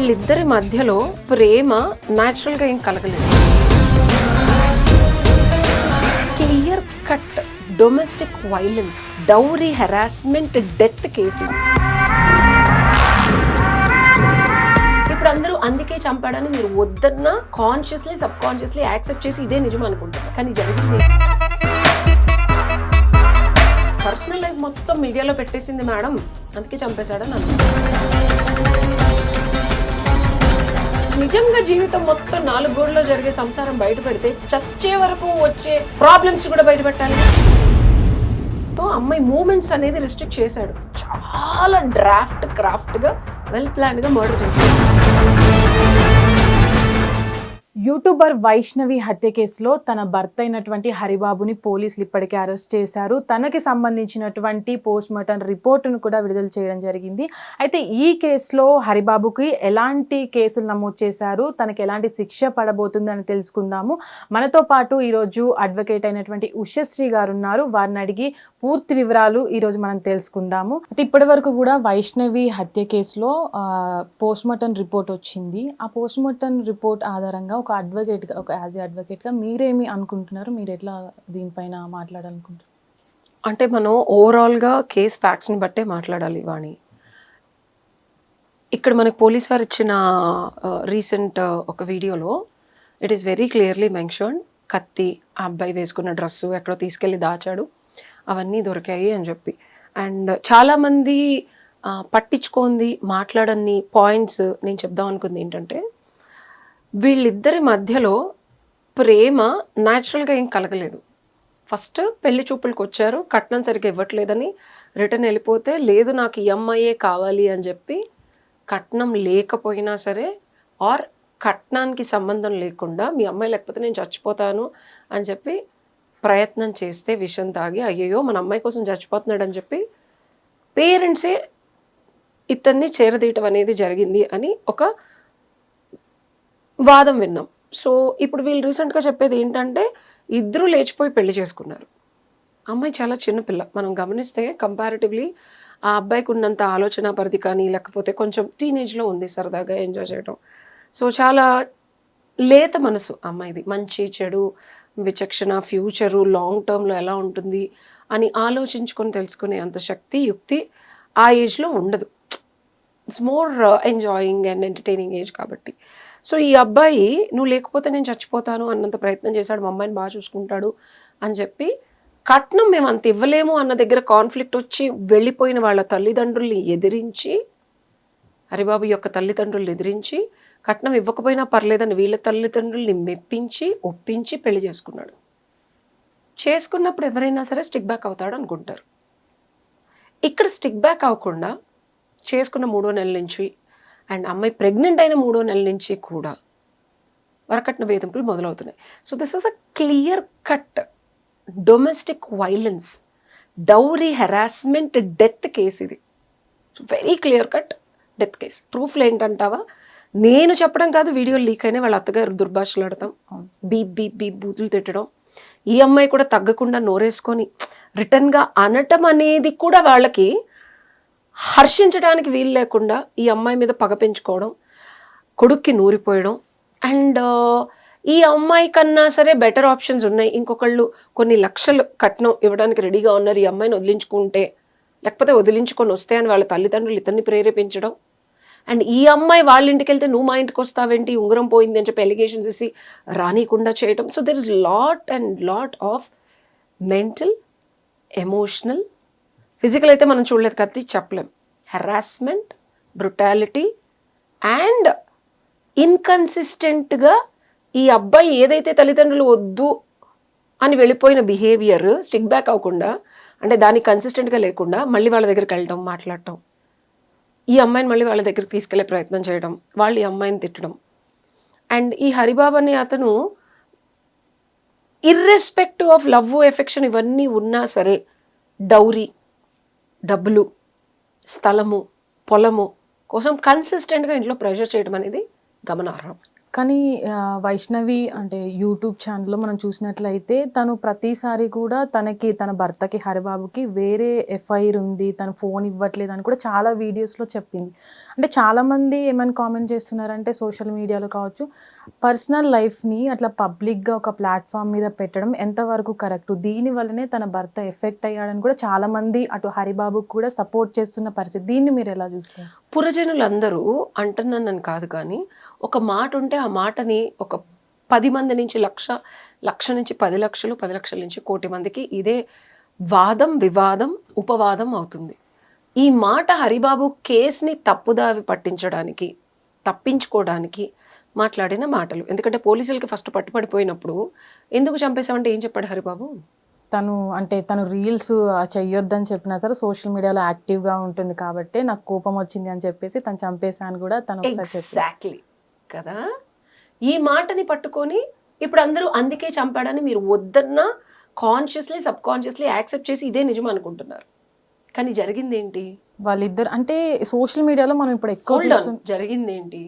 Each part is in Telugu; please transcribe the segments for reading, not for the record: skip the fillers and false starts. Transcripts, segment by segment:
వీళ్ళిద్దరి మధ్యలో ప్రేమ న్యాచురల్గా ఏం కలగలేదు. Clear cut domestic violence, dowry harassment, death case. ఇప్పుడు అందరూ అందుకే చంపాడని మీరు వద్దన్నా కాన్షియస్లీ సబ్ కాన్షియస్లీ యాక్సెప్ట్ చేసి ఇదే నిజం అనుకుంటారు. కానీ జరిగింది పర్సనల్ లైఫ్ మొత్తం మీడియాలో పెట్టేసింది మేడం, అందుకే చంపేశాడని అన్నారు. నిజంగా జీవితం మొత్తం 4 గోడల్లో జరిగే సంసారం బయట పెడితే చచ్చే వరకు వచ్చే ప్రాబ్లమ్స్ కూడా బయట పెట్టాలి. సో అమ్మాయి మూమెంట్స్ అనేది రిస్ట్రిక్ట్ చేశాడు. చాలా క్రాఫ్ట్ గా వెల్ ప్లాన్డ్ గా మర్డర్ చేశాడు. యూట్యూబర్ వైష్ణవి హత్య కేసులో తన భర్త అయినటువంటి హరిబాబుని పోలీసులు ఇప్పటికే అరెస్ట్ చేశారు. తనకి సంబంధించినటువంటి పోస్ట్ మార్టం రిపోర్టును కూడా విడుదల చేయడం జరిగింది. అయితే ఈ కేసులో హరిబాబుకి ఎలాంటి కేసులు నమోదు చేశారు, తనకి ఎలాంటి శిక్ష పడబోతుంది అని తెలుసుకుందాము. మనతో పాటు ఈరోజు అడ్వకేట్ అయినటువంటి ఉషశ్రీ గారు ఉన్నారు. వారిని అడిగి పూర్తి వివరాలు ఈరోజు మనం తెలుసుకుందాము. అయితే ఇప్పటి వరకు కూడా వైష్ణవి హత్య కేసులో పోస్ట్ మార్టం రిపోర్ట్ వచ్చింది. ఆ పోస్ట్ మార్టం రిపోర్ట్ ఆధారంగా ఒక అడ్వకేట్గా, ఒక యాజ్ ఏ అడ్వకేట్గా మీరేమి అనుకుంటున్నారు? మీరు ఎట్లా దీనిపైన మాట్లాడాలనుకుంటున్నారు? అంటే మనం ఓవరాల్గా కేస్ ఫ్యాక్ట్స్ని బట్టే మాట్లాడాలి వాణి. ఇక్కడ మనకు పోలీస్ వారు ఇచ్చిన రీసెంట్ ఒక వీడియోలో it is very clearly mention, కత్తి, ఆ అబ్బాయి వేసుకున్న డ్రెస్సు ఎక్కడో తీసుకెళ్ళి దాచాడు, అవన్నీ దొరికాయి అని చెప్పి. అండ్ చాలామంది పట్టించుకుంది మాట్లాడని పాయింట్స్ నేను చెప్దాం అనుకుంది ఏంటంటే, వీళ్ళిద్దరి మధ్యలో ప్రేమ న్యాచురల్గా ఏం కలగలేదు. ఫస్ట్ పెళ్లి చూపులకు వచ్చారు, కట్నం సరిగ్గా ఇవ్వట్లేదని రిటర్న్ వెళ్ళిపోతే, లేదు నాకు ఈ అమ్మాయే కావాలి అని చెప్పి కట్నం లేకపోయినా సరే ఆర్ కట్నానికి సంబంధం లేకుండా మీ అమ్మాయి లేకపోతే నేను చచ్చిపోతాను అని చెప్పి ప్రయత్నం చేస్తే విషం తాగి అయ్యయ్యో మన అమ్మాయి కోసం చచ్చిపోతున్నాడు అని చెప్పి పేరెంట్సే ఇతన్ని చేరదీయటం అనేది జరిగింది అని ఒక వాదం విన్నాం. సో ఇప్పుడు వీళ్ళు రీసెంట్గా చెప్పేది ఏంటంటే, ఇద్దరు లేచిపోయి పెళ్లి చేసుకున్నారు. అమ్మాయి చాలా చిన్నపిల్ల, మనం గమనిస్తే కంపారిటివ్లీ ఆ అబ్బాయికి ఉన్నంత ఆలోచన పరిధి కానీ లేకపోతే కొంచెం టీనేజ్లో ఉంది, సరదాగా ఎంజాయ్ చేయడం. సో చాలా లేత మనసు అమ్మాయిది, మంచి చెడు విచక్షణ, ఫ్యూచరు లాంగ్ టర్మ్లో ఎలా ఉంటుంది అని ఆలోచించుకొని తెలుసుకునే అంత శక్తి యుక్తి ఆ ఏజ్లో ఉండదు. It's more enjoying and entertaining age కాబట్టి. సో ఈ అబ్బాయి నువ్వు లేకపోతే నేను చచ్చిపోతాను అన్నంత ప్రయత్నం చేశాడు, మా అమ్మాయిని బాగా చూసుకుంటాడు అని చెప్పి కట్నం మేము అంత ఇవ్వలేము అన్న దగ్గర కాన్ఫ్లిక్ట్ వచ్చి వెళ్ళిపోయిన వాళ్ళ తల్లిదండ్రుల్ని ఎదిరించి, హరిబాబు యొక్క తల్లిదండ్రుల్ని ఎదిరించి కట్నం ఇవ్వకపోయినా పర్లేదని వీళ్ళ తల్లిదండ్రుల్ని మెప్పించి ఒప్పించి పెళ్లి చేసుకున్నాడు. చేసుకున్నప్పుడు ఎవరైనా సరే స్టిక్ బ్యాక్ అవుతాడు అనుకుంటారు. ఇక్కడ స్టిక్ బ్యాక్ అవ్వకుండా చేసుకున్న 3వ నెల నుంచి అండ్ అమ్మాయి ప్రెగ్నెంట్ అయిన 3వ నెల నుంచి కూడా వరకట్న వేధింపులు మొదలవుతున్నాయి. So this is a clear cut domestic violence, dowry harassment, death case ఇది. So very clear cut death case. ప్రూఫ్లు ఏంటంటావా? నేను చెప్పడం కాదు, వీడియోలు లీక్ అయినా వాళ్ళ అత్తగారు దుర్భాషలాడతాం, బీప్ బీప్ బీప్ బూతులు తిట్టడం, ఈ అమ్మాయి కూడా తగ్గకుండా నోరేసుకొని రిటర్న్గా అనటం అనేది కూడా వాళ్ళకి హర్షించడానికి వీలు లేకుండా ఈ అమ్మాయి మీద పగ పెంచుకోవడం, కొడుక్కి నూరిపోయడం. అండ్ ఈ అమ్మాయి కన్నా సరే బెటర్ ఆప్షన్స్ ఉన్నాయి, ఇంకొకళ్ళు కొన్ని లక్షలు కట్నం ఇవ్వడానికి రెడీగా ఉన్నారు, ఈ అమ్మాయిని వదిలించుకుంటే లేకపోతే వదిలించుకొని వస్తే అని వాళ్ళ తల్లిదండ్రులు ఇతన్ని ప్రేరేపించడం. అండ్ ఈ అమ్మాయి వాళ్ళ ఇంటికి వెళ్తే నువ్వు మా ఇంటికి వస్తావేంటి, ఉంగరం పోయింది అని చెప్పి ఎలిగేషన్స్ ఇసి రానికుండా చేయడం. So there is lot of mental, emotional, physical అయితే మనం చూడలేదు కత్తి చెప్పలేం, హెరాస్మెంట్, బ్రుటాలిటీ అండ్ ఇన్కన్సిస్టెంట్గా ఈ అబ్బాయి ఏదైతే తల్లిదండ్రులు వద్దు అని వెళ్ళిపోయిన బిహేవియర్ స్టిక్ బ్యాక్ అవ్వకుండా, అంటే దానికి కన్సిస్టెంట్గా లేకుండా మళ్ళీ వాళ్ళ దగ్గరికి వెళ్ళడం, మాట్లాడటం, ఈ అమ్మాయిని మళ్ళీ వాళ్ళ దగ్గరికి తీసుకెళ్లే ప్రయత్నం చేయడం, వాళ్ళు ఈ అమ్మాయిని తిట్టడం. అండ్ ఈ హరిబాబు అనే అతను ఇర్రెస్పెక్టివ్ ఆఫ్ లవ్, ఎఫెక్షన్ ఇవన్నీ ఉన్నా సరే డౌరీ, డబ్బులు, స్థలము, పొలము కోసం కన్సిస్టెంట్గా ఇంట్లో ప్రెషర్ చేయడం అనేది గమనార్హం. కానీ వైష్ణవి అంటే యూట్యూబ్ ఛానల్లో మనం చూసినట్లయితే తను ప్రతిసారి కూడా తన భర్తకి హరిబాబుకి వేరే ఎఫ్ఐఆర్ ఉంది, తను ఫోన్ ఇవ్వట్లేదు అని కూడా చాలా వీడియోస్లో చెప్పింది. అంటే చాలామంది ఏమైనా కామెంట్ చేస్తున్నారంటే సోషల్ మీడియాలో కావచ్చు, పర్సనల్ లైఫ్ని అట్లా పబ్లిక్గా ఒక ప్లాట్ఫామ్ మీద పెట్టడం ఎంతవరకు కరెక్ట్, దీనివల్లనే తన భర్త ఎఫెక్ట్ అయ్యాడని కూడా చాలామంది అటు హరిబాబుకు కూడా సపోర్ట్ చేస్తున్న పరిస్థితి. దీన్ని మీరు ఎలా చూస్తారు? పురజనులందరూ అంటున్నానని కాదు, కానీ ఒక మాట ఉంటే ఆ మాటని ఒక 10 మంది నుంచి లక్ష నుంచి 10 లక్షలు, 10 లక్షల నుంచి 1 కోటి మందికి ఇదే వాదం, వివాదం, ఉపవాదం అవుతుంది. ఈ మాట హరిబాబు కేసుని తప్పుదావి పట్టించడానికి, తప్పించుకోవడానికి మాట్లాడిన మాటలు. ఎందుకంటే పోలీసులకి ఫస్ట్ పట్టుపడిపోయినప్పుడు ఎందుకు చంపేశామంటే ఏం చెప్పాడు హరిబాబు? తను రీల్స్ చెయ్యొద్దని చెప్పినా సరే సోషల్ మీడియాలో యాక్టివ్గా ఉంటుంది కాబట్టి నాకు కోపం వచ్చింది అని చెప్పేసి తను చంపేశాను కూడా తను ఒకసారి చెప్పారు. ఎగ్జాక్ట్లీ కదా. ఈ మాటని పట్టుకొని ఇప్పుడు అందరూ అందుకే చంపాడని మీరు వద్దన్నా కాన్షియస్లీ సబ్ కాన్షియస్లీ యాక్సెప్ట్ చేసి ఇదే నిజం అనుకుంటున్నారు. కానీ జరిగింది ఏంటి? వాళ్ళిద్దరు అంటే సోషల్ మీడియాలో మనం ఇప్పుడు ఎక్కువ జరిగింది ఏంటి?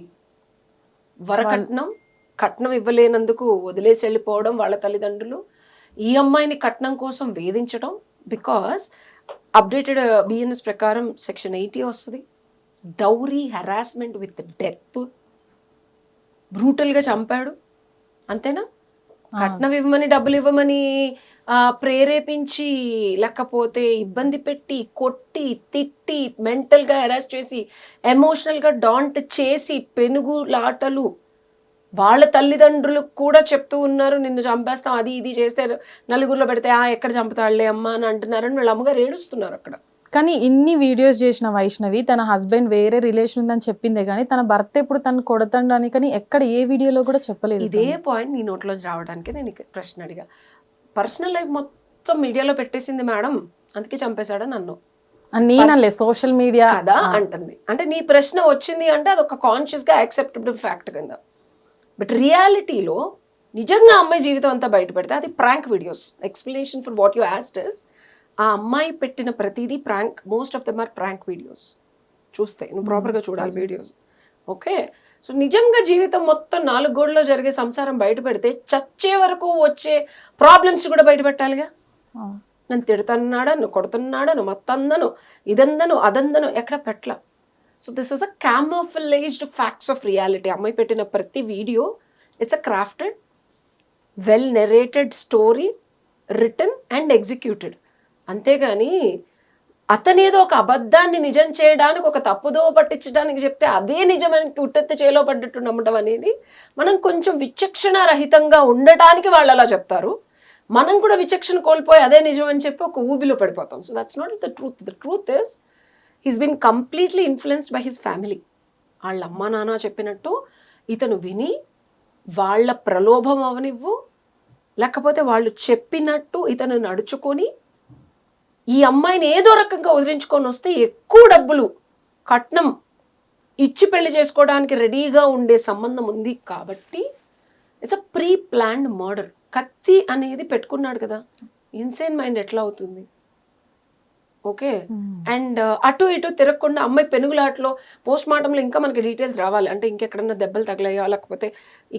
కట్నం ఇవ్వలేనందుకు వదిలేసి వెళ్ళిపోవడం వాళ్ళ తల్లిదండ్రులు, ఈ అమ్మాయిని కట్నం కోసం వేధించడం. బికాస్ అప్డేటెడ్ బిఎన్ఎస్ ప్రకారం సెక్షన్ 80 వస్తుంది. డౌరీ హెరాస్మెంట్ విత్ డెత్, బ్రూటల్గా చంపాడు. అంతేనా? కట్నం ఇవ్వమని, డబ్బులు ఇవ్వమని ప్రేరేపించి, లేకపోతే ఇబ్బంది పెట్టి, కొట్టి, తిట్టి, మెంటల్గా హెరాస్ చేసి, ఎమోషనల్గా డాంట్ చేసి, పెనుగులాటలు. వాళ్ళ తల్లిదండ్రులు కూడా చెప్తూ ఉన్నారు నిన్ను చంపేస్తాం, అది ఇది చేస్తే నలుగురిలో పెడితే ఎక్కడ చంపుతాడులే అమ్మ అని అంటున్నారని వాళ్ళ అమ్మగారు ఏడుస్తున్నారు అక్కడ. కానీ ఇన్ని వీడియోస్ చేసిన వైష్ణవి తన హస్బెండ్ వేరే రిలేషన్ ఉందని చెప్పిందే కానీ తన భర్త ఎప్పుడు తను కొడతాడని కానీ ఎక్కడ ఏ వీడియోలో కూడా చెప్పలేదు. ఇదే పాయింట్ నీ నోట్లో రావడానికి నేను ప్రశ్న అడిగా. పర్సనల్ లైఫ్ మొత్తం మీడియాలో పెట్టేసింది మేడం, అందుకే చంపేశాడని అన్నావు. నేనలే సోషల్ మీడియా కదా అంటుంది. అంటే నీ ప్రశ్న వచ్చింది అంటే అది ఒక కాన్షియస్గా యాక్సెప్టబుల్ ఫ్యాక్ట్ కింద. బట్ రియాలిటీలో నిజంగా అమ్మాయి జీవితం అంతా బయటపడితే అది prank videos. Explanation for what you asked is, ఆ అమ్మాయి పెట్టిన ప్రతిదీ prank. Most of them are prank videos. చూస్తే నువ్వు ప్రాపర్గా చూడాలి వీడియోస్. ఓకే, సో నిజంగా జీవితం మొత్తం 4 గోడలో జరిగే సంసారం బయట పెడితే చచ్చే వరకు వచ్చే ప్రాబ్లమ్స్ కూడా బయట పెట్టాలిగా. నన్ను తిడుతున్నాడా, నువ్వు కొడుతున్నాడా, నువ్వు మత్తందను, ఇదందను, అదందను, ఎక్కడ పెట్టలా. So this is a camouflaged facts of reality. అమ్మాయి పెట్టిన ప్రతి video it's a crafted, well narrated story, written and executed. అంతేగాని అతనేదో ఒక అబద్ధాన్ని నిజం చేయడానికి, ఒక తప్పుదో పట్టించడానికి చెప్తే అదే నిజమని ఉట్టెత్తి చేలో పడ్డట్టు నమ్మటం అనేది, మనం కొంచెం విచక్షణ రహితంగా ఉండటానికి వాళ్ళు అలా చెప్తారు. మనం కూడా విచక్షణ కోల్పోయి అదే నిజం అని చెప్పి ఒక ఊబిలో పడిపోతాం. So that's not the truth. The truth is he's been completely influenced by his family. వాళ్ళ అమ్మ నాన్న చెప్పినట్టు ఇతను విని, వాళ్ళ ప్రలోభం అవనివ్వు, లేకపోతే వాళ్ళు చెప్పినట్టు ఇతను నడుచుకొని ఈ అమ్మాయిని ఏదో రకంగా వదిలించుకొని వస్తే ఎక్కువ డబ్బులు కట్నం ఇచ్చి పెళ్లి చేసుకోవడానికి రెడీగా ఉండే సంబంధం ఉంది కాబట్టి it's a pre planned murder. కత్తి అనేది పెట్టుకున్నాడు కదా, ఇన్సేన్ మైండ్ ఎట్లా అవుతుంది? ఓకే, అండ్ అటు ఇటు తిరగకుండా అమ్మాయి పెనుగులాట్లో పోస్ట్ మార్టంలో ఇంకా మనకి డీటెయిల్స్ రావాలి. అంటే ఇంకెక్కడన్నా దెబ్బలు తగిలాయా, లేకపోతే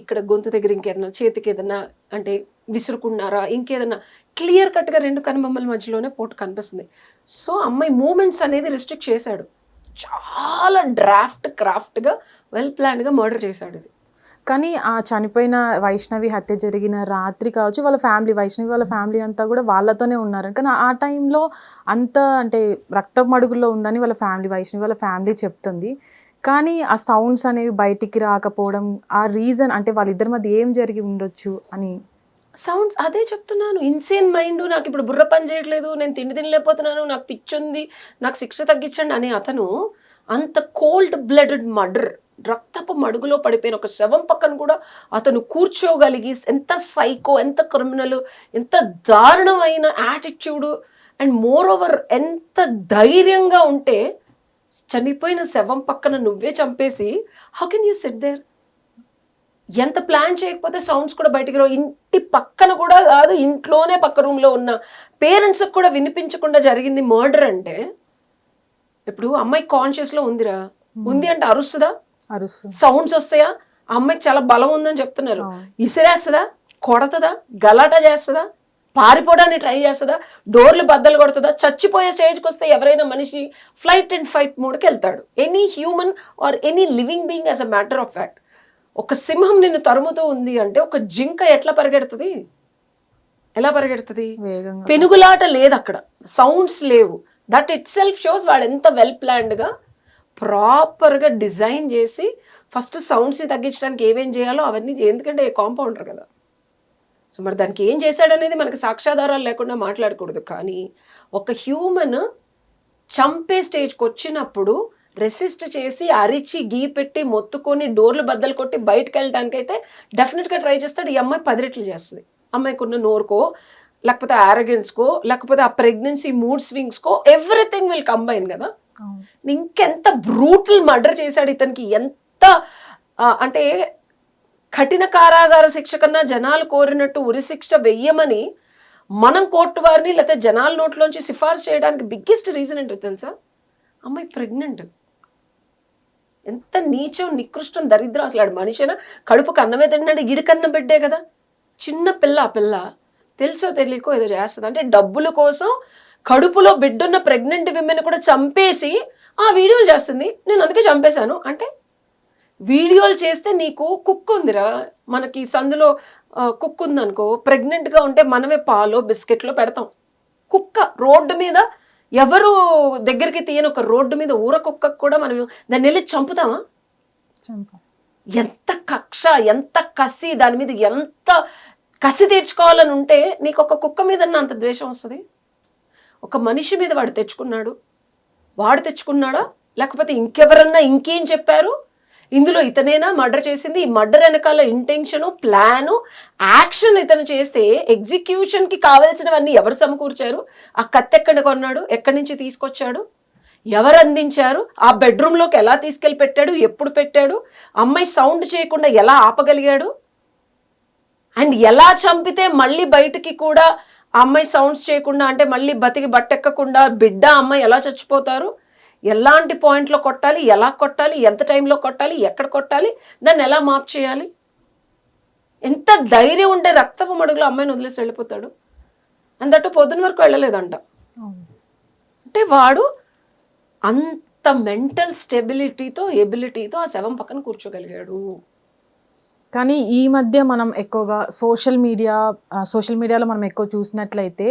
ఇక్కడ గొంతు దగ్గర ఇంకేదన్నా, చేతికి ఏదన్నా అంటే విసురుకున్నారా, ఇంకేదన్నా క్లియర్ కట్గా 2 కనుబొమ్మల మధ్యలోనే పోటు కనిపిస్తుంది. సో అమ్మాయి మూమెంట్స్ అనేది రిస్ట్రిక్ట్ చేశాడు. చాలా క్రాఫ్ట్గా వెల్ ప్లాన్డ్గా మర్డర్ చేశాడు ఇది. కానీ ఆ చనిపోయిన వైష్ణవి హత్య జరిగిన రాత్రి కావచ్చు, వాళ్ళ ఫ్యామిలీ, వైష్ణవి వాళ్ళ ఫ్యామిలీ అంతా కూడా వాళ్ళతోనే ఉన్నారు. కానీ ఆ టైంలో అంత అంటే రక్త మడుగుల్లో ఉందని వైష్ణవి వాళ్ళ ఫ్యామిలీ చెప్తుంది. కానీ ఆ సౌండ్స్ అనేవి బయటికి రాకపోవడం, ఆ రీజన్ అంటే వాళ్ళిద్దరి మధ్య ఏం జరిగి ఉండొచ్చు అని. సౌండ్స్ అదే చెప్తున్నాను, ఇన్సేన్ మైండ్, నాకు ఇప్పుడు బుర్ర పని చేయట్లేదు, నేను తినలేకపోతున్నాను, నాకు పిచ్చుంది, నాకు శిక్ష తగ్గించండి అనే అతను అంత కోల్డ్ బ్లడెడ్ మర్డర్, రక్తపు మడుగులో పడిపోయిన ఒక శవం పక్కన కూడా అతను కూర్చోగలిగి, ఎంత సైకో, ఎంత క్రిమినల్, ఎంత దారుణమైన యాటిట్యూడ్, అండ్ మోర్ ఓవర్ ఎంత ధైర్యంగా ఉంటే చనిపోయిన శవం పక్కన నువ్వే చంపేసి how can you sit there? ఎంత ప్లాన్ చేయకపోతే సౌండ్స్ కూడా బయటికి రావు. ఇంటి పక్కన కూడా కాదు, ఇంట్లోనే పక్క రూమ్లో ఉన్న పేరెంట్స్కి కూడా వినిపించకుండా జరిగింది మర్డర్ అంటే, ఇప్పుడు అమ్మాయి కాన్షియస్లో ఉందిరా, ఉంది అంటే అరుస్తుందా? సౌండ్స్ వస్తాయా? ఆ అమ్మాయికి చాలా బలం ఉందని చెప్తున్నారు. అవును. ఇసిరేస్తుందా, కొడతదా, గలాటా చేస్తుందా, పారిపోవడానికి ట్రై చేస్తుందా, డోర్లు బద్దలు కొడుతుందా? చచ్చిపోయే స్టేజ్కి వస్తే ఎవరైనా మనిషి ఫ్లైట్ అండ్ ఫైట్ మోడ్కి వెళ్తాడు. Any human or any living being as a matter of fact. ఒక సింహం నిన్ను తరుముతూ ఉంది అంటే ఒక జింక ఎట్లా పరిగెడుతుంది? ఎలా పరిగెడుతుంది? వేగంగా. పెనుగులాట లేదు అక్కడ, సౌండ్స్ లేవు. దట్ ఇట్ సెల్ఫ్ షోస్ వాడు ఎంత వెల్ ప్లాన్డ్గా ప్రాపర్గా డిజైన్ చేసి ఫస్ట్ సౌండ్స్ని తగ్గించడానికి ఏమేం చేయాలో అవన్నీ, ఎందుకంటే కాంపౌండర్ కదా. సో మరి దానికి ఏం చేశాడనేది మనకి సాక్ష్యాధారాలు లేకుండా మాట్లాడకూడదు. కానీ ఒక హ్యూమన్ చంపే స్టేజ్కి వచ్చినప్పుడు రెసిస్ట్ చేసి అరిచి గీ పెట్టి మొత్తుకొని డోర్లు బద్దలు కొట్టి బయటకు వెళ్ళడానికి అయితే డెఫినెట్గా ట్రై చేస్తాడు. ఈ అమ్మాయి 10 రెట్లు చేస్తుంది. అమ్మాయికి ఉన్న నోరుకో, లేకపోతే ఆరగెన్స్కో, లేకపోతే ఆ ప్రెగ్నెన్సీ మూడ్ స్వింగ్స్కో ఎవ్రీథింగ్ విల్ కంబైన్ కదా. ఇంకెంత బ్రూటల్ మర్డర్ చేశాడు ఇతనికి, ఎంత అంటే కఠిన కారాగార శిక్ష కన్నా జనాలు కోరినట్టు ఉరి శిక్ష వెయ్యమని మనం కోర్టు వారిని లేకపోతే జనాల నోట్లోంచి సిఫార్సు చేయడానికి బిగ్గెస్ట్ రీజన్ ఏంటో తెలుసా? అమ్మాయి ప్రెగ్నెంట్. ఎంత నీచం, నికృష్టం, దరిద్రం అసలు. ఆడు మనిషినా కడుపుకు అన్నమే తిన్నాడు, గిడికన్నం బిడ్డే కదా. చిన్న పిల్ల, ఆ పిల్ల తెలుసో తెలియకో ఏదో చేస్తుంది. అంటే డబ్బుల కోసం కడుపులో బిడ్డున్న ప్రెగ్నెంట్ విమెన్ కూడా చంపేసి ఆ వీడియోలు చేస్తుంది. నేను అందుకే చంపేశాను అంటే, వీడియోలు చేస్తే నీకు కుక్ ఉందిరా, మనకి సందులో కుక్ ఉందనుకో, ప్రెగ్నెంట్గా ఉంటే మనమే పాలో బిస్కెట్లో పెడతాం. కుక్క రోడ్డు మీద ఎవరు దగ్గరికి తీయని ఒక రోడ్డు మీద ఊర కుక్కకు కూడా మనం దాన్ని వెళ్ళి చంపుతామా? ఎంత కక్ష, ఎంత కసి, దాని మీద ఎంత కసి తీర్చుకోవాలని ఉంటే నీకు ఒక కుక్క మీద అంత ద్వేషం వస్తుంది? ఒక మనిషి మీద వాడు తెచ్చుకున్నాడా లేకపోతే ఇంకెవరన్నా ఇంకేం చెప్పారు? ఇందులో ఇతనేనా మర్డర్ చేసింది? ఈ మర్డర్ వెనకాల ఇంటెన్షను, ప్లాను, యాక్షన్ ఇతను చేస్తే ఎగ్జిక్యూషన్కి కావాల్సినవన్నీ ఎవరు సమకూర్చారు? ఆ కత్తి ఎక్కడ కొన్నాడు? ఎక్కడి నుంచి తీసుకొచ్చాడు? ఎవరు అందించారు? ఆ బెడ్రూమ్లోకి ఎలా తీసుకెళ్ళి పెట్టాడు? ఎప్పుడు పెట్టాడు? అమ్మాయి సౌండ్ చేయకుండా ఎలా ఆపగలిగాడు? అండ్ ఎలా చంపితే మళ్ళీ బయటికి కూడా ఆ అమ్మాయి సౌండ్స్ చేయకుండా, అంటే మళ్ళీ బతికి బట్టెక్కకుండా బిడ్డ అమ్మాయి ఎలా చచ్చిపోతారు? ఎలాంటి పాయింట్లో కొట్టాలి, ఎలా కొట్టాలి, ఎంత టైంలో కొట్టాలి, ఎక్కడ కొట్టాలి, దాన్ని ఎలా మాప్ చేయాలి? ఎంత ధైర్యం ఉంటే రక్తపు మడుగులో అమ్మాయిని వదిలేసి వెళ్ళిపోతాడు? అందట్టు పొద్దున వరకు వెళ్ళలేదంట. అంటే వాడు అంత మెంటల్ స్టెబిలిటీతో, ఎబిలిటీతో ఆ శవం పక్కన కూర్చోగలిగాడు. కానీ ఈ మధ్య మనం ఎక్కువగా సోషల్ మీడియాలో మనం ఎక్కువ చూసినట్లయితే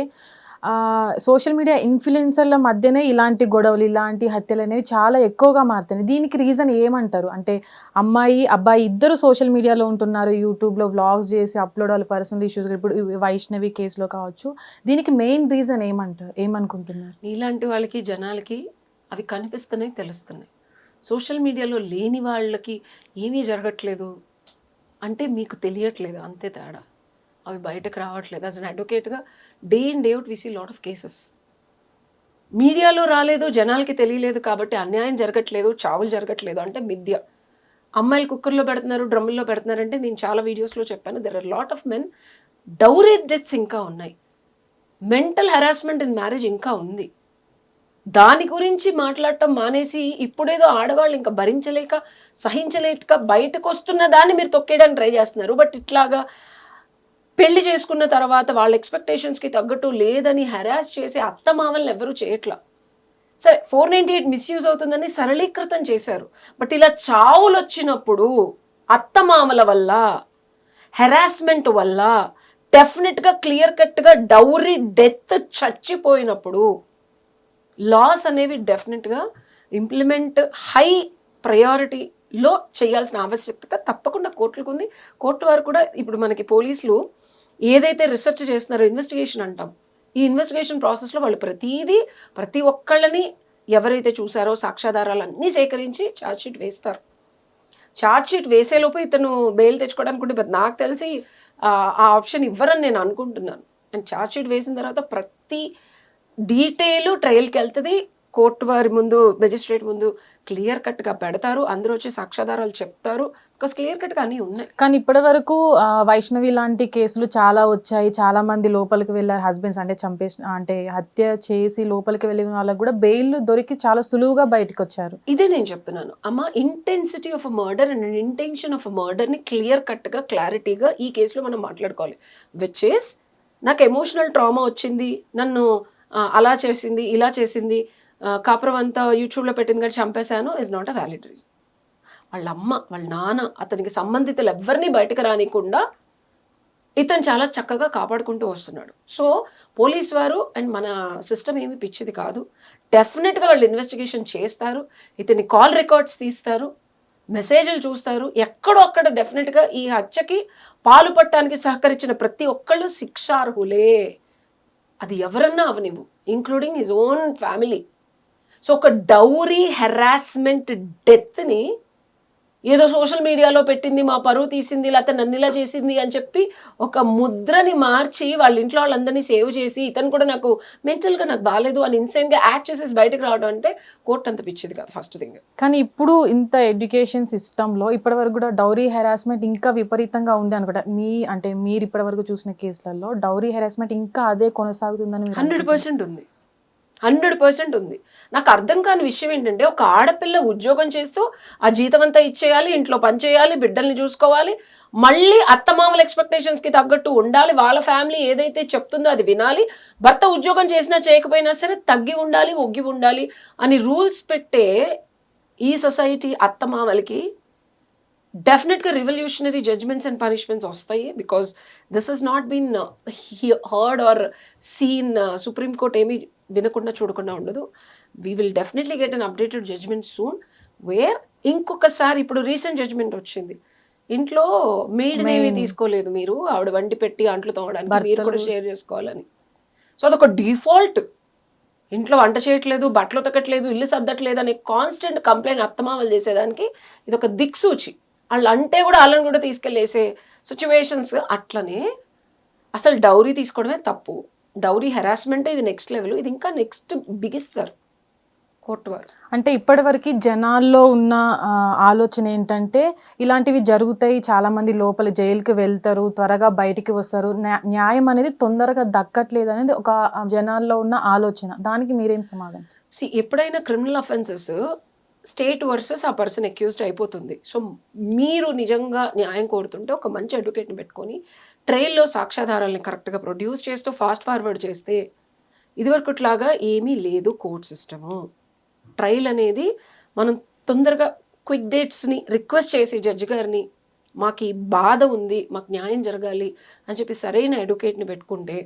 సోషల్ మీడియా ఇన్ఫ్లుయెన్సర్ల మధ్యనే ఇలాంటి గొడవలు, ఇలాంటి హత్యలు అనేవి చాలా ఎక్కువగా మారుతున్నాయి. దీనికి రీజన్ ఏమంటారు? అంటే అమ్మాయి అబ్బాయి ఇద్దరు సోషల్ మీడియాలో ఉంటున్నారు, యూట్యూబ్లో వ్లాగ్స్ చేసి అప్లోడ్ వాళ్ళ పర్సనల్ ఇష్యూస్, ఇప్పుడు వైష్ణవి కేసులో కావచ్చు. దీనికి మెయిన్ రీజన్ ఏమనుకుంటున్నారు? ఇలాంటి వాళ్ళకి, జనాలకి అవి కనిపిస్తున్నాయి, తెలుస్తున్నాయి. సోషల్ మీడియాలో లేని వాళ్ళకి ఏమీ జరగట్లేదు అంటే మీకు తెలియట్లేదు, అంతే తేడా. అవి బయటకు రావట్లేదు. యాజ్ అన్ అడ్వకేట్గా day in day out we see lot of cases. మీడియాలో రాలేదు, జనాలకి తెలియలేదు కాబట్టి అన్యాయం జరగట్లేదు, చావులు జరగట్లేదు అంటే మిథ్య. అమ్మాయిలు కుక్కర్లో పెడుతున్నారు, డ్రమ్ముల్లో పెడుతున్నారు అంటే నేను చాలా వీడియోస్లో చెప్పాను. There are lot of men. Dowry deaths ఇంకా ఉన్నాయి. మెంటల్ హెరాస్మెంట్ ఇన్ మ్యారేజ్ ఇంకా ఉంది. దాని గురించి మాట్లాడటం మానేసి ఇప్పుడేదో ఆడవాళ్ళు ఇంకా భరించలేక, సహించలేక బయటకు వస్తున్న దాన్ని మీరు తొక్కేయడానికి ట్రై చేస్తున్నారు. బట్ ఇట్లాగా పెళ్లి చేసుకున్న తర్వాత వాళ్ళ ఎక్స్పెక్టేషన్స్కి తగ్గట్టు లేదని హెరాస్ చేసి అత్తమామల్ని ఎవరూ చేయట్లా. సరే 498 మిస్యూజ్ అవుతుందని సరళీకృతం చేశారు. బట్ ఇలా చావులు వచ్చినప్పుడు అత్తమామల వల్ల, హెరాస్మెంట్ వల్ల, డెఫినెట్గా క్లియర్ కట్గా డౌరీ డెత్ చచ్చిపోయినప్పుడు లాస్ అనేవి డెఫినెట్గా ఇంప్లిమెంట్ హై ప్రయారిటీలో చేయాల్సిన ఆవశ్యకత తప్పకుండా కోర్టులకు ఉంది. కోర్టు వారు కూడా ఇప్పుడు మనకి పోలీసులు ఏదైతే రీసెర్చ్ చేస్తున్నారో, ఇన్వెస్టిగేషన్ అంటాం, ఈ ఇన్వెస్టిగేషన్ ప్రాసెస్లో వాళ్ళు ప్రతి ఒక్కళ్ళని ఎవరైతే చూసారో సాక్ష్యాధారాలు అన్నీ సేకరించి ఛార్జ్షీట్ వేస్తారు. ఛార్జ్షీట్ వేసేలోపు ఇతను బెయిల్ తెచ్చుకోవడానికి ఉంటే నాకు తెలిసి ఆ ఆప్షన్ ఇవ్వరని నేను అనుకుంటున్నాను. అండ్ ఛార్జ్షీట్ వేసిన తర్వాత ప్రతి డీటెయిల్ ట్రయల్కి వెళ్తుంది. కోర్టు వారి ముందు, మెజిస్ట్రేట్ ముందు క్లియర్ కట్గా పెడతారు, అందరూ వచ్చి సాక్ష్యాధారాలు చెప్తారు, బికాస్ క్లియర్ కట్గా అన్నీ ఉన్నాయి. కానీ ఇప్పటి వరకు వైష్ణవి లాంటి కేసులు చాలా వచ్చాయి, చాలా మంది లోపలికి వెళ్ళారు, హస్బెండ్స్ అంటే అంటే హత్య చేసి లోపలికి వెళ్ళిన వాళ్ళకి కూడా బెయిల్ దొరికి చాలా సులువుగా బయటకు వచ్చారు. ఇదే నేను చెప్తున్నాను అమ్మ, intensity of a murder and intention of a మర్డర్ని క్లియర్ కట్గా క్లారిటీగా ఈ కేసులో మనం మాట్లాడుకోవాలి. విచ్ ఈస్ నాకు ఎమోషనల్ ట్రామా వచ్చింది, నన్ను అలా చేసింది, ఇలా చేసింది, కాపురం అంతా యూట్యూబ్లో పెట్టింది కానీ చంపేశాను is not a valid reason. వాళ్ళ అమ్మ, వాళ్ళ నాన్న, అతనికి సంబంధితులు ఎవరిని బయటకు రానికుండా ఇతను చాలా చక్కగా కాపాడుకుంటూ వస్తున్నాడు. సో పోలీస్ వారు అండ్ మన సిస్టమ్ ఏమి పిచ్చిది కాదు, డెఫినెట్గా వాళ్ళు ఇన్వెస్టిగేషన్ చేస్తారు, ఇతని కాల్ రికార్డ్స్ తీస్తారు, మెసేజ్లు చూస్తారు, ఎక్కడో అక్కడ డెఫినెట్గా ఈ హత్యకి పాలుపడటానికి సహకరించిన ప్రతి ఒక్కళ్ళు శిక్షార్హులే. అది ఎవరన్నా అవనివ్వు, including his own family. So ఒక డౌరీ హెరాస్మెంట్ డెత్ని ఏదో సోషల్ మీడియాలో పెట్టింది, మా పరువు తీసింది, లేకపోతే నన్ను ఇలా చేసింది అని చెప్పి ఒక ముద్రని మార్చి వాళ్ళ ఇంట్లో వాళ్ళందరినీ సేవ్ చేసి ఇతను కూడా నాకు మెంటల్గా నాకు బాగాలేదు అని ఇన్సెంట్గా యాక్ట్ చేసేసి బయటకు రావడం అంటే కోర్టు అంత పిచ్చిది కాదు ఫస్ట్ థింగ్. కానీ ఇప్పుడు ఇంత ఎడ్యుకేషన్ సిస్టంలో ఇప్పటి వరకు కూడా డౌరీ హెరాస్మెంట్ ఇంకా విపరీతంగా ఉంది అనుకుంటా. మీరు ఇప్పటి వరకు చూసిన కేసులలో డౌరీ హెరాస్మెంట్ ఇంకా అదే కొనసాగుతుందని 100% ఉంది, 100% ఉంది. నాకు అర్థం కాని విషయం ఏంటంటే, ఒక ఆడపిల్ల ఉద్యోగం చేస్తూ ఆ జీతం అంతా ఇచ్చేయాలి, ఇంట్లో పని చేయాలి, బిడ్డల్ని చూసుకోవాలి, మళ్ళీ అత్తమామల ఎక్స్పెక్టేషన్స్కి తగ్గట్టు ఉండాలి, వాళ్ళ ఫ్యామిలీ ఏదైతే చెప్తుందో అది వినాలి, భర్త ఉద్యోగం చేసినా చేయకపోయినా సరే తగ్గి ఉండాలి, ఒగ్గి ఉండాలి అని రూల్స్ పెట్టే ఈ సొసైటీ అత్తమామలకి డెఫినెట్గా రివల్యూషనరీ జడ్జ్మెంట్స్ అండ్ పనిష్మెంట్స్ వస్తాయి. Because this has not been heard or seen. Supreme court ఏమీ వినకుండా చూడకుండా ఉండదు. We will definitely get an updated judgement soon, where ఇంకొకసారి ఇప్పుడు రీసెంట్ జడ్జ్మెంట్ వచ్చింది, ఇంట్లో మేడ్ని తీసుకోలేదు మీరు, ఆవిడ వండి పెట్టి అంట్లు తోమడానికి మీరు కూడా షేర్ చేసుకోవాలని. సో అదొక డిఫాల్ట్. ఇంట్లో వంట చేయట్లేదు, బట్టలు ఉతకట్లేదు, ఇల్లు సర్దట్లేదు అనే కాన్స్టెంట్ కంప్లైంట్ అత్తమామలు చేసేదానికి ఇది ఒక దిక్సూచి. వాళ్ళు అంటే కూడా వాళ్ళని కూడా తీసుకెళ్ళేసే సిచ్యువేషన్స్. అట్లనే అసలు డౌరీ తీసుకోవడమే తప్పు, డౌరీ హెరాస్మెంటే ఇది నెక్స్ట్ లెవెల్, ఇది ఇంకా నెక్స్ట్ బిగిస్తారు కోర్టు వారు. అంటే ఇప్పటివరకు జనాల్లో ఉన్న ఆలోచన ఏంటంటే ఇలాంటివి జరుగుతాయి, చాలా మంది లోపల జైలుకి వెళ్తారు, త్వరగా బయటికి వస్తారు, న్యాయం అనేది తొందరగా దక్కట్లేదు అనేది ఒక జనాల్లో ఉన్న ఆలోచన. దానికి మీరేం సమాధానం? ఎప్పుడైనా క్రిమినల్ అఫెన్సెస్ స్టేట్ వర్సెస్ ఆ పర్సన్ అక్యూజ్డ్ అయిపోతుంది. సో మీరు నిజంగా న్యాయం కోరుతుంటే ఒక మంచి అడ్వకేట్ని పెట్టుకొని ట్రయల్లో సాక్ష్యాధారాలని కరెక్ట్గా ప్రొడ్యూస్ చేస్తూ ఫాస్ట్ ఫార్వర్డ్ చేస్తే ఇదివరకుట్లాగా ఏమీ లేదు కోర్ట్ సిస్టము. ట్రయల్ అనేది మనం తొందరగా క్విక్ డేట్స్ని రిక్వెస్ట్ చేసి జడ్జి గారిని, మాకు ఈ బాధ ఉంది, మాకు న్యాయం జరగాలి అని చెప్పి సరైన అడ్వకేట్ని పెట్టుకుంటే,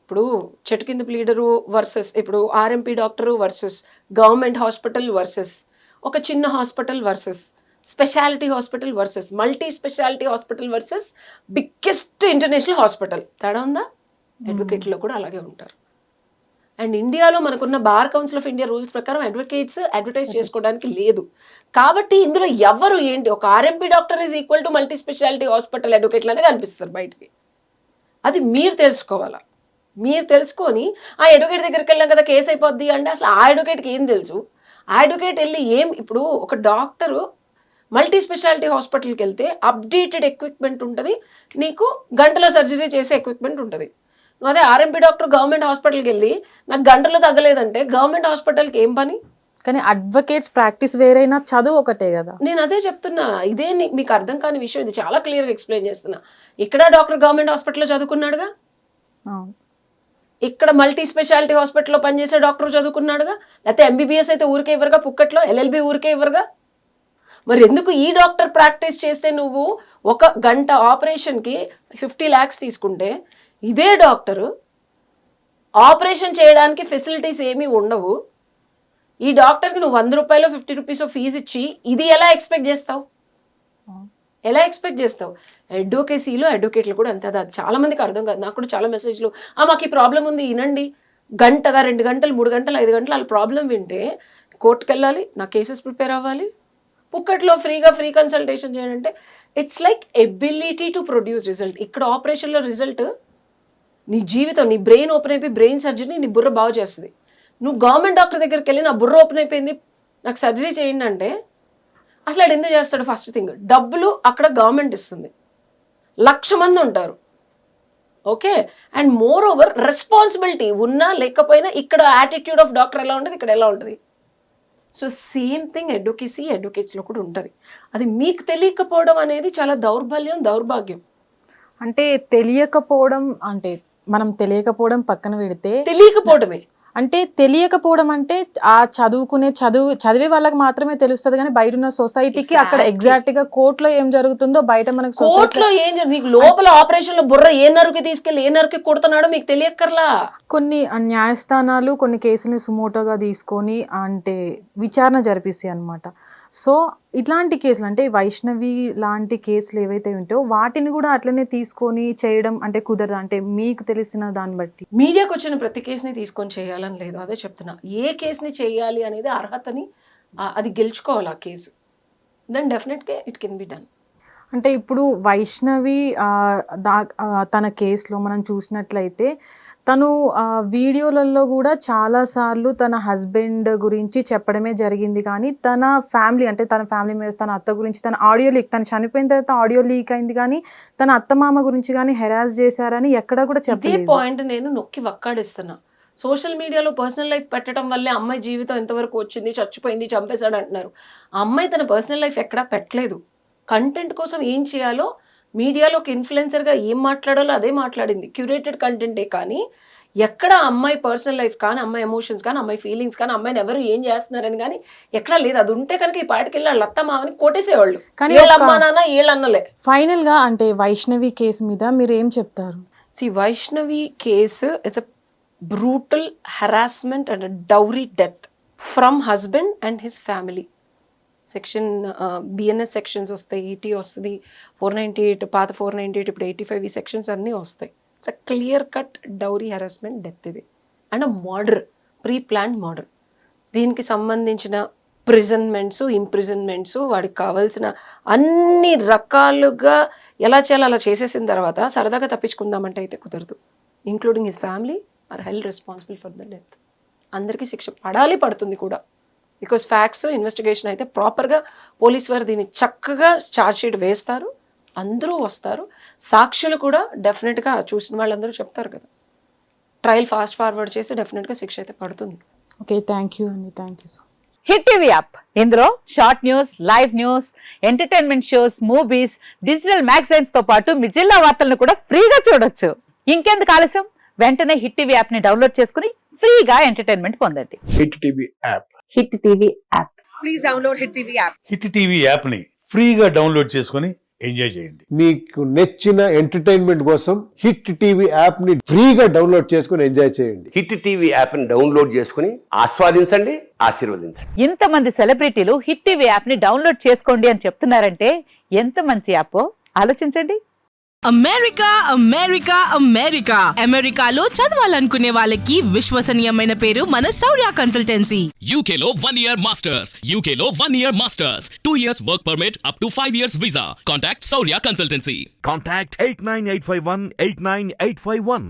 ఇప్పుడు చెట్టు కింద ప్లీడరు వర్సెస్ ఇప్పుడు RMP doctor versus government hospital versus ఒక చిన్న hospital versus speciality hospital versus multi speciality hospital versus biggest international hospital. తేడా ఉందా? అడ్వకేట్లో కూడా అలాగే ఉంటారు. అండ్ ఇండియాలో మనకున్న bar council of India rules ప్రకారం అడ్వకేట్స్ అడ్వర్టైజ్ చేసుకోవడానికి లేదు. కాబట్టి ఇందులో ఎవరు ఏంటి, ఒక RMP doctor is equal to multi speciality hospital అడ్వకేట్లు అనే కనిపిస్తారు బయటికి. అది మీరు తెలుసుకోవాలా. మీరు తెలుసుకొని ఆ అడ్వకేట్ దగ్గరికి వెళ్ళాం కదా కేసు అయిపోద్ది అంటే అసలు ఆ అడ్వకేట్కి ఏం తెలుసు? ఆ అడ్వకేట్ వెళ్ళి ఇప్పుడు ఒక డాక్టరు మల్టీ స్పెషాలిటీ హాస్పిటల్కి వెళ్తే అప్డేటెడ్ ఎక్విప్మెంట్ ఉంటుంది, నీకు గంటలో సర్జరీ చేసే ఎక్విప్మెంట్ ఉంటుంది. నువ్వు అదే ఆర్ఎంపీ డాక్టర్ గవర్నమెంట్ హాస్పిటల్కి వెళ్ళి నాకు గంటలో తగ్గలేదంటే గవర్నమెంట్ హాస్పిటల్కి ఏం పని? కానీ అడ్వకేట్స్ ప్రాక్టీస్ వేరైనా చదువు ఒకటే కదా. నేను అదే చెప్తున్నా, ఇదే మీకు అర్థం కాని విషయం, ఇది చాలా క్లియర్గా ఎక్స్ప్లెయిన్ చేస్తున్నా. ఇక్కడ డాక్టర్ గవర్నమెంట్ హాస్పిటల్లో చదువుకున్నాడుగా, ఇక్కడ మల్టీ స్పెషాలిటీ హాస్పిటల్లో పనిచేసే డాక్టర్ చదువుకున్నాడుగా, లేకపోతే ఎంబీబీఎస్ అయితే ఊరికే ఇవ్వరుగా పుక్కట్లో, ఎల్ఎల్బి ఊరికే ఇవ్వరుగా. మరి ఎందుకు ఈ డాక్టర్ ప్రాక్టీస్ చేస్తే నువ్వు ఒక గంట ఆపరేషన్కి 50 lakhs తీసుకుంటే ఇదే డాక్టరు ఆపరేషన్ చేయడానికి ఫెసిలిటీస్ ఏమీ ఉండవు, ఈ డాక్టర్కి నువ్వు 100 రూపాయలు 50 రూపీస్ ఫీజు ఇచ్చి ఇది ఎలా ఎక్స్పెక్ట్ చేస్తావు? ఎలా ఎక్స్పెక్ట్ చేస్తావు? అడ్వకేసీలో అడ్వకేట్లు కూడా అంతే. అది చాలా మందికి అర్థం కాదు. నాకు కూడా చాలా మెసేజ్లు, మాకు ఈ ప్రాబ్లం ఉంది వినండి, గంటగా 2 గంటలు 3 గంటలు 5 గంటలు వాళ్ళ ప్రాబ్లం వింటే కోర్టుకు వెళ్ళాలి, నా కేసెస్ ప్రిపేర్ అవ్వాలి, పుక్కట్లో ఫ్రీగా ఫ్రీ కన్సల్టేషన్ చేయాలంటే it's like ability to produce result. ఇక్కడ ఆపరేషన్లో రిజల్ట్ నీ జీవితం, నీ బ్రెయిన్ ఓపెన్ అయిపోయి బ్రెయిన్ సర్జరీ నీ బుర్ర బాగు చేస్తుంది. నువ్వు గవర్నమెంట్ డాక్టర్ దగ్గరికి వెళ్ళి నా బుర్ర ఓపెన్ అయిపోయింది నాకు సర్జరీ చేయండి అంటే అసలు ఆడు ఎందుకు చేస్తాడు? ఫస్ట్ థింగ్, డబ్బులు అక్కడ గవర్నమెంట్ ఇస్తుంది, 1,00,000 మంది ఉంటారు. Okay, and more over responsibility ఉన్నా లేకపోయినా ఇక్కడ యాటిట్యూడ్ ఆఫ్ డాక్టర్ ఎలా ఉంటుంది, ఇక్కడ ఎలా ఉంటుంది. సో సేమ్ థింగ్ ఎడ్యుకేసీలో కూడా ఉంటుంది. అది మీకు తెలియకపోవడం అనేది చాలా దౌర్భాగ్యం. అంటే తెలియకపోవడం అంటే మనం తెలియకపోవడం పక్కన పెడితే తెలియకపోవడమే అంటే తెలియకపోవడం అంటే ఆ చదివే వాళ్ళకి మాత్రమే తెలుస్తుంది కానీ బయట ఉన్న సొసైటీకి అక్కడ ఎగ్జాక్ట్ గా కోర్టులో ఏం జరుగుతుందో బయట మనకు కోర్టులో ఏం నీకు లోపల ఆపరేషన్ లో బుర్ర ఏ నరుకి తీసుకెళ్లి ఏ నరుకి కొడుతున్నాడో మీకు తెలియక్కర్లా. కొన్ని న్యాయస్థానాలు కొన్ని కేసులు సుమోటోగా తీసుకొని అంటే విచారణ జరిపిస్తాయి అన్నమాట. సో ఇట్లాంటి కేసులు అంటే వైష్ణవి లాంటి కేసులు ఏవైతే ఉంటాయో వాటిని కూడా అట్లనే తీసుకొని చేయడం అంటే కుదరదు. అంటే మీకు తెలిసిన దాన్ని బట్టి మీడియాకి వచ్చిన ప్రతి కేసుని తీసుకొని చేయాలని లేదు, అదే చెప్తున్నా. ఏ కేసుని చేయాలి అనేది అర్హతని అది గెలుచుకోవాలి ఆ కేసు, దెన్ డెఫినెట్గా ఇట్ కెన్ బి డన్. అంటే ఇప్పుడు వైష్ణవి తన కేసులో మనం చూసినట్లయితే తను వీడియోలలో కూడా చాలాసార్లు తన హస్బెండ్ గురించి చెప్పడమే జరిగింది, కానీ తన ఫ్యామిలీ అంటే తన ఫ్యామిలీ మీద తన అత్త గురించి తన ఆడియో లీక్, తను చనిపోయిన తర్వాత ఆడియో లీక్ అయింది, కానీ తన అత్తమామ గురించి కానీ హెరాస్ చేశారని ఎక్కడా కూడా చెప్పలేదు. పాయింట్ నేను నొక్కి వక్కాడిస్తున్నా. సోషల్ మీడియాలో పర్సనల్ లైఫ్ పెట్టడం వల్లే అమ్మాయి జీవితం ఎంతవరకు వచ్చింది, చచ్చిపోయింది, చంపేశాడు అంటున్నారు. ఆ అమ్మాయి తన పర్సనల్ లైఫ్ ఎక్కడా పెట్టలేదు. కంటెంట్ కోసం ఏం చేయాలో మీడియాలో ఒక ఇన్ఫ్లుయెన్సర్గా ఏం మాట్లాడాలో అదే మాట్లాడింది, క్యూరేటెడ్ కంటెంటే. కానీ ఎక్కడ అమ్మాయి పర్సనల్ లైఫ్ కానీ అమ్మాయి ఎమోషన్స్ కానీ అమ్మాయి ఫీలింగ్స్ కానీ అమ్మాయిని ఎవరు ఏం చేస్తున్నారని కానీ ఎక్కడా లేదు. అది ఉంటే కనుక ఈ పాటికి వెళ్ళి వాళ్ళ అత్త మామని కొట్టేసేవాళ్ళు, కానీ వీళ్ళమ్మా నాన్న వీళ్ళన్నలే. ఫైనల్ గా అంటే వైష్ణవి కేసు మీద మీరు ఏం చెప్తారు? Vaishnavi case is a brutal harassment and dowry death from husband and his family. Section BNS sections వస్తాయి, ఈటీ వస్తుంది, 498 పాత 498 ఇప్పుడు 85 ఈ సెక్షన్స్ అన్నీ వస్తాయి. It's a clear cut dowry harassment death ఇది, and a murder, pre planned murder. దీనికి సంబంధించిన ఇంప్రిజన్మెంట్స్ వాడికి కావాల్సిన అన్ని రకాలుగా ఎలా చేయాలో అలా చేసేసిన తర్వాత సరదాగా తప్పించుకుందామంటే అయితే కుదరదు. Including his family are held responsible for the death. అందరికీ శిక్ష పడుతుంది కూడా. బికాస్ ఫ్యాక్ట్స్ ఇన్వెస్టిగేషన్ అయితే ప్రాపర్గా పోలీస్ వారు దీన్ని చక్కగా ఛార్జ్ షీట్ వేస్తారు, అందరూ వస్తారు, సాక్షులు కూడా డెఫినెట్గా చూసిన వాళ్ళందరూ చెప్తారు కదా. ట్రయల్ ఫాస్ట్ ఫార్వర్డ్ చేసి డెఫినెట్గా శిక్ష అయితే పడుతుంది. ఓకే, థ్యాంక్ యూ అండి, thank you. Hit TV app, ఇందులో short news, live news, entertainment shows, movies, digital magazines తో పాటు మీ జిల్లా వార్తలను కూడా ఫ్రీగా చూడొచ్చు. ఇంకెందుకు ఆలస్యం, వెంటనే హిట్ టీవీ యాప్ ని డౌన్లోడ్ చేసుకుని ఫ్రీగా ఎంటర్టైన్మెంట్ పొందండి. Hit TV app. Hit TV app. Please download hit TV app. Hit TV app ని ఫ్రీగా డౌన్లోడ్ చేసుకొని ఎంజాయ్ చేయండి. మీకు నచ్చిన ఎంటర్టైన్మెంట్ కోసం హిట్ టీవీ యాప్ ని ఫ్రీగా డౌన్లోడ్ చేసుకొని ఎంజాయ్ చేయండి. హిట్ టీవీ యాప్ ని డౌన్లోడ్ చేసుకుని ఆస్వాదించండి, ఆశీర్వదించండి. ఇంతమంది సెలబ్రిటీలు హిట్ టీవీ యాప్ ని డౌన్లోడ్ చేసుకోండి అని చెప్తున్నారంటే ఎంత మంచి యాప్ ఆలోచించండి. అమెరికా అమెరికా అమెరికా అమెరికాలో చదవాలనుకునే వాళ్ళకి విశ్వసనీయమైన పేరు మన శౌర్య కన్సల్టెన్సీ. UK లో 1 year masters, UK లో 1 year masters, 2 years work permit up to 5 years visa. Contact Saurya Consultancy. Contact 89851 89851.